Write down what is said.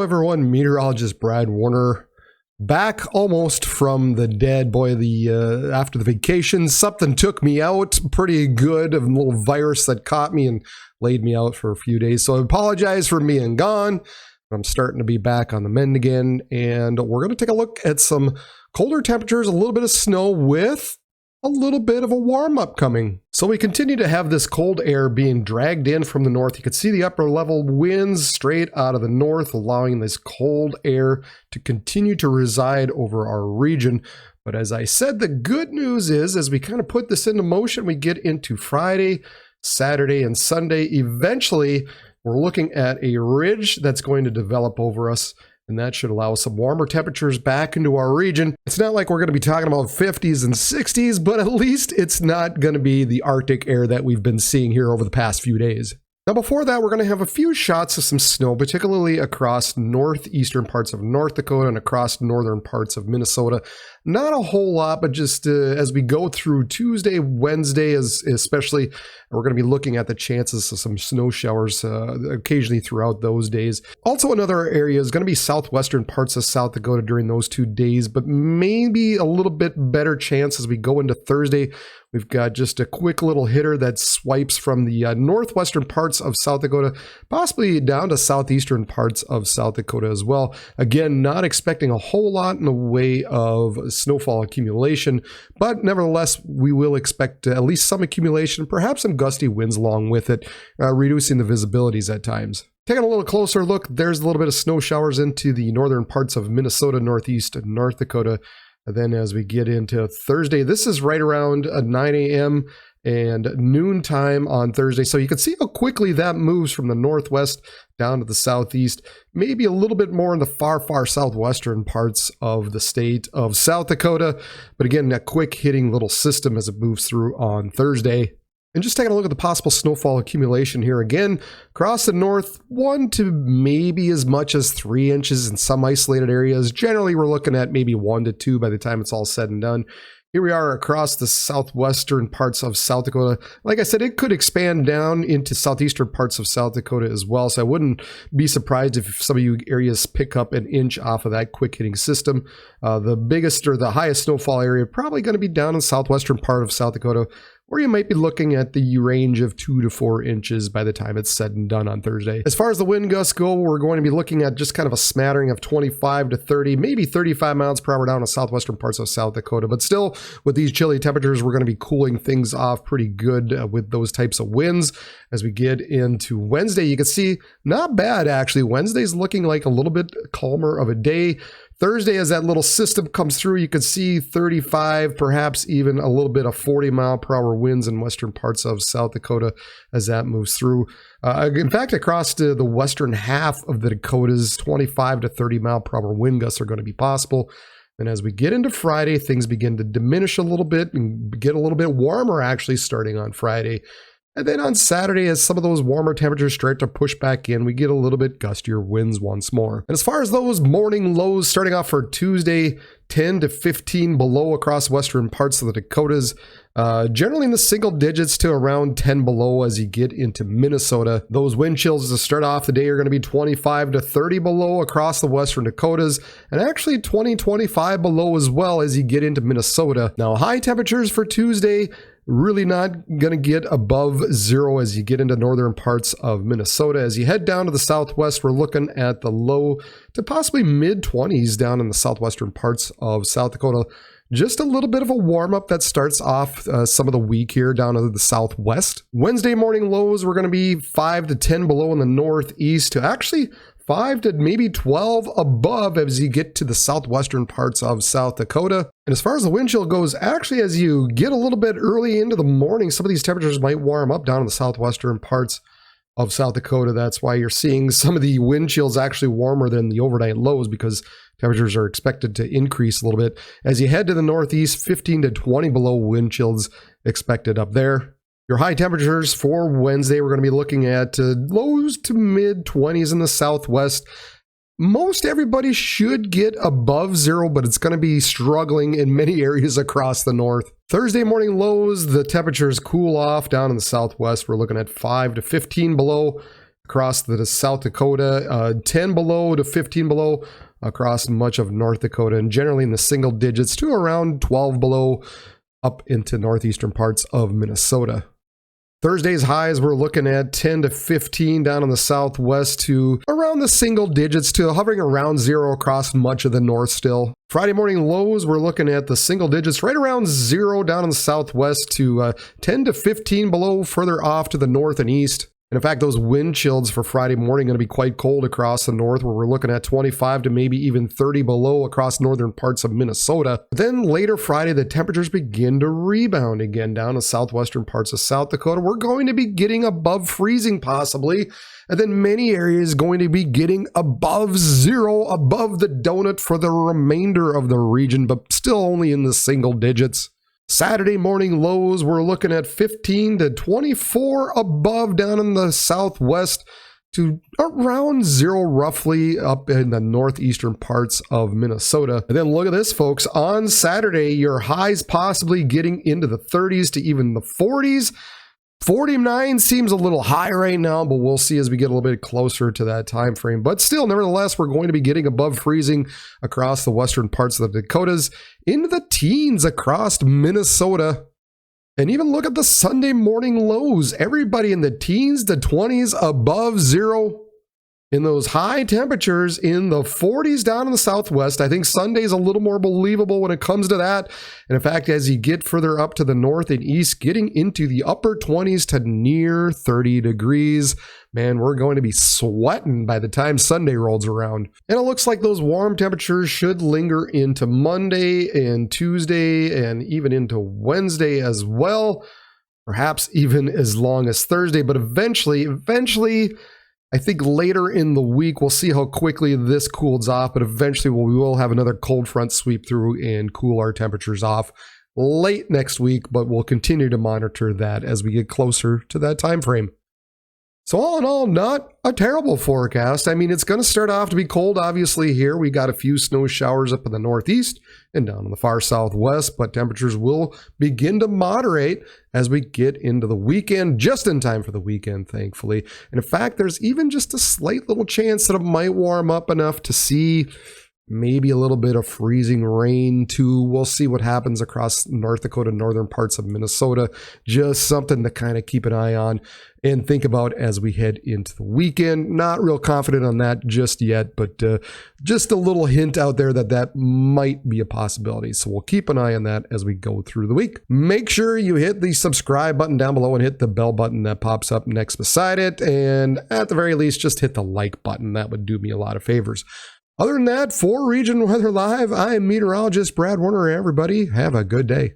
Hello everyone, meteorologist Brad Warner, back almost from the dead. Boy, after the vacation, something took me out pretty good, a little virus that caught me and laid me out for a few days. So I apologize for being gone. I'm starting to be back on the mend again, and we're going to take a look at some colder temperatures, a little bit of snow with a little bit of a warm-up coming. So we continue to have this cold air being dragged in from the north. You can see the upper level winds straight out of the north, allowing this cold air to continue to reside over our region. But as I said, the good news is, as we kind of put this into motion, we get into Friday, Saturday, and Sunday. Eventually, we're looking at a ridge that's going to develop over us, and that should allow some warmer temperatures back into our region. It's not like we're going to be talking about 50s and 60s, but at least it's not going to be the Arctic air that we've been seeing here over the past few days. Now before that, we're going to have a few shots of some snow, particularly across northeastern parts of North Dakota and across northern parts of Minnesota. Not a whole lot, but just as we go through Tuesday, Wednesday, especially, we're going to be looking at the chances of some snow showers occasionally throughout those days. Also, another area is going to be southwestern parts of South Dakota during those 2 days, but maybe a little bit better chance as we go into Thursday. We've got just a quick little hitter that swipes from the northwestern parts of South Dakota, possibly down to southeastern parts of South Dakota as well. Again, not expecting a whole lot in the way of snowfall accumulation, but nevertheless, we will expect at least some accumulation, perhaps some gusty winds along with it, reducing the visibilities at times. Taking a little closer look, there's a little bit of snow showers into the northern parts of Minnesota, northeast, and North Dakota. And then as we get into Thursday, this is right around 9 a.m. and noon time on Thursday. So you can see how quickly that moves from the northwest down to the southeast, maybe a little bit more in the far, far southwestern parts of the state of South Dakota. But again, that quick hitting little system as it moves through on Thursday. And just taking a look at the possible snowfall accumulation here again, across the north, 1 to maybe as much as 3 inches in some isolated areas. Generally, we're looking at maybe 1 to 2 by the time it's all said and done. Here we are across the southwestern parts of South Dakota. Like I said, it could expand down into southeastern parts of South Dakota as well. So I wouldn't be surprised if some of you areas pick up an inch off of that quick hitting system. The biggest or the highest snowfall area probably going to be down in the southwestern part of South Dakota, where you might be looking at the range of 2 to 4 inches by the time it's said and done on Thursday. As far as the wind gusts go, we're going to be looking at just kind of a smattering of 25 to 30, maybe 35 miles per hour down in southwestern parts of South Dakota. But still, with these chilly temperatures, we're going to be cooling things off pretty good with those types of winds. As we get into Wednesday, you can see not bad actually. Wednesday's looking like a little bit calmer of a day. Thursday, as that little system comes through, you can see 35, perhaps even a little bit of 40 mile per hour winds in western parts of South Dakota as that moves through. In fact, across the western half of the Dakotas, 25 to 30 mile per hour wind gusts are going to be possible. And as we get into Friday, things begin to diminish a little bit and get a little bit warmer actually starting on Friday. And then on Saturday, as some of those warmer temperatures start to push back in, we get a little bit gustier winds once more. And as far as those morning lows, starting off for Tuesday, 10 to 15 below across western parts of the Dakotas, generally in the single digits to around 10 below as you get into Minnesota. Those wind chills to start off the day are going to be 25 to 30 below across the western Dakotas, and actually 25 below as well as you get into Minnesota. Now, high temperatures for Tuesday, really not going to get above 0 as you get into northern parts of Minnesota. As you head down to the southwest, we're looking at the low to possibly mid-20s down in the southwestern parts of South Dakota. Just a little bit of a warm-up that starts off some of the week here down to the southwest. Wednesday morning lows, we're going to be 5 to 10 below in the northeast to actually 5 to maybe 12 above as you get to the southwestern parts of South Dakota. And as far as the wind chill goes, actually as you get a little bit early into the morning, some of these temperatures might warm up down in the southwestern parts of South Dakota. That's why you're seeing some of the wind chills actually warmer than the overnight lows, because temperatures are expected to increase a little bit. As you head to the northeast, 15 to 20 below wind chills expected up there. Your high temperatures for Wednesday, we're going to be looking at lows to mid 20s in the southwest. Most everybody should get above 0, but it's going to be struggling in many areas across the north. Thursday morning lows, the temperatures cool off down in the southwest. We're looking at 5 to 15 below. across the South Dakota, 10 below to 15 below across much of North Dakota, and generally in the single digits to around 12 below up into northeastern parts of Minnesota. Thursday's highs, we're looking at 10 to 15 down in the southwest to around the single digits to hovering around 0 across much of the north still. Friday morning lows, we're looking at the single digits right around 0 down in the southwest to 10 to 15 below further off to the north and east. And in fact, those wind chills for Friday morning are going to be quite cold across the north, where we're looking at 25 to maybe even 30 below across northern parts of Minnesota. But then later Friday, the temperatures begin to rebound again down in southwestern parts of South Dakota. We're going to be getting above freezing possibly. And then many areas going to be getting above 0, above the donut for the remainder of the region, but still only in the single digits. Saturday morning lows, we're looking at 15 to 24 above down in the southwest to around 0 roughly up in the northeastern parts of Minnesota. And then look at this, folks. On Saturday, your highs possibly getting into the 30s to even the 40s. 49 seems a little high right now, but we'll see as we get a little bit closer to that time frame. But still, nevertheless, we're going to be getting above freezing across the western parts of the Dakotas, into the teens across Minnesota. And even look at the Sunday morning lows. Everybody in the teens to 20s above 0. In those high temperatures in the 40s down in the southwest. I think Sunday's a little more believable when it comes to that. And in fact, as you get further up to the north and east, getting into the upper 20s to near 30 degrees, man, we're going to be sweating by the time Sunday rolls around. And it looks like those warm temperatures should linger into Monday and Tuesday and even into Wednesday as well. Perhaps even as long as Thursday, but eventually, I think later in the week, we'll see how quickly this cools off, but eventually we will have another cold front sweep through and cool our temperatures off late next week, but we'll continue to monitor that as we get closer to that time frame. So all in all, not a terrible forecast. I mean, it's going to start off to be cold, obviously, here. We got a few snow showers up in the northeast and down in the far southwest, but temperatures will begin to moderate as we get into the weekend, just in time for the weekend, thankfully. And in fact, there's even just a slight little chance that it might warm up enough to see maybe a little bit of freezing rain too. We'll see what happens across North Dakota, northern parts of Minnesota. Just something to kind of keep an eye on and think about as we head into the weekend. Not real confident on that just yet, but just a little hint out there that that might be a possibility. So we'll keep an eye on that as we go through the week. Make sure you hit the subscribe button down below and hit the bell button that pops up next beside it. And at the very least, just hit the like button. That would do me a lot of favors. Other than that, for Region Weather Live, I am meteorologist Brad Warner. Everybody, have a good day.